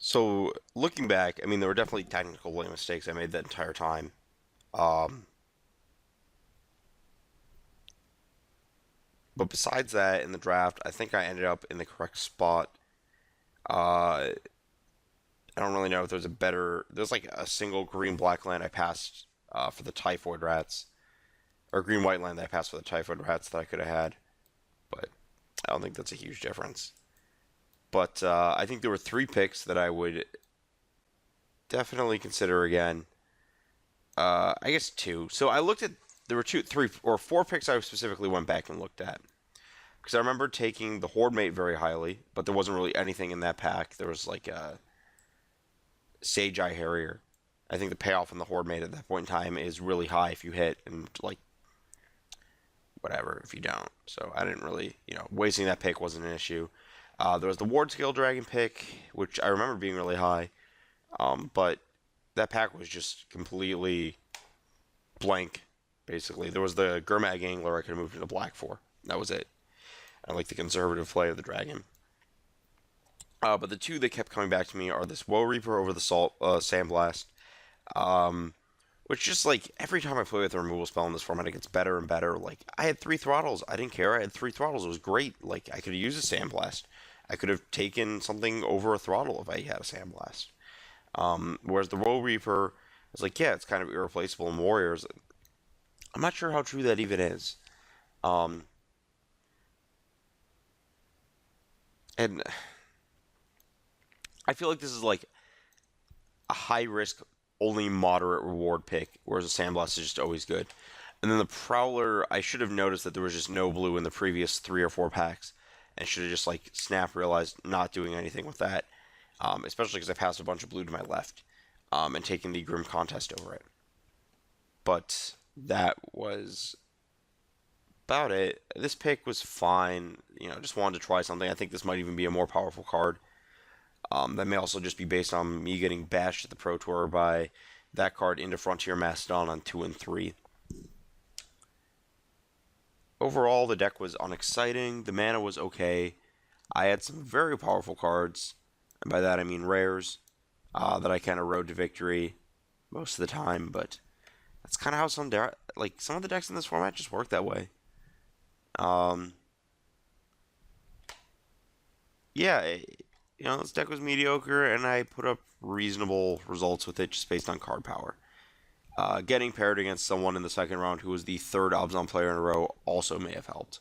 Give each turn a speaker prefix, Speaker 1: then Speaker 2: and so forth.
Speaker 1: So looking back, I mean, there were definitely technical mistakes I made that entire time. Um, but besides that, in the draft, I think I ended up in the correct spot. Uh, I don't really know if there's a better. There's like a single green black land I passed for the typhoid rats, or green white land that I passed for the typhoid rats that I could have had, but I don't think that's a huge difference. But I think there were three picks that I would definitely consider again. I guess two. So I looked at there were two, three, or four picks I specifically went back and looked at because I remember taking the Horde Mate very highly, but there wasn't really anything in that pack. There was like a Sage Eye Harrier. I think the payoff on the Horde Mate at that point in time is really high if you hit, and like whatever if you don't. So I didn't really, wasting that pick wasn't an issue. There was the Ward Scale Dragon pick, which I remember being really high, but that pack was just completely blank. Basically, there was the Gurmag Angler I could have moved into black for. That was it. I like the conservative play of the dragon. But the two that kept coming back to me are this Woe Reaper over the Sandblast, um, which just like every time I play with a removal spell in this format, it gets better and better. Like I had three throttles, I didn't care. I had three throttles, it was great. Like I could have used a Sandblast. I could have taken something over a throttle if I had a Sandblast. Whereas the Woe Reaper is like, yeah, it's kind of irreplaceable in Warriors. I'm not sure how true that even is. Um, and I feel like this is like a high risk, only moderate reward pick, whereas a Sandblast is just always good. And then the Prowler, I should have noticed that there was just no blue in the previous three or four packs, and should have just like snap realized not doing anything with that, especially because I passed a bunch of blue to my left, and taking the Grim Contest over it. But that was about it. This pick was fine. Just wanted to try something. I think this might even be a more powerful card. That may also just be based on me getting bashed at the Pro Tour by that card into Frontier Mastodon on 2 and 3. Overall, the deck was unexciting. The mana was okay. I had some very powerful cards, and by that I mean rares, that I kind of rode to victory most of the time. But that's kind of how some of the decks in this format just work that way. Um, yeah, this deck was mediocre, and I put up reasonable results with it just based on card power. Getting paired against someone in the second round who was the third Abzan player in a row also may have helped.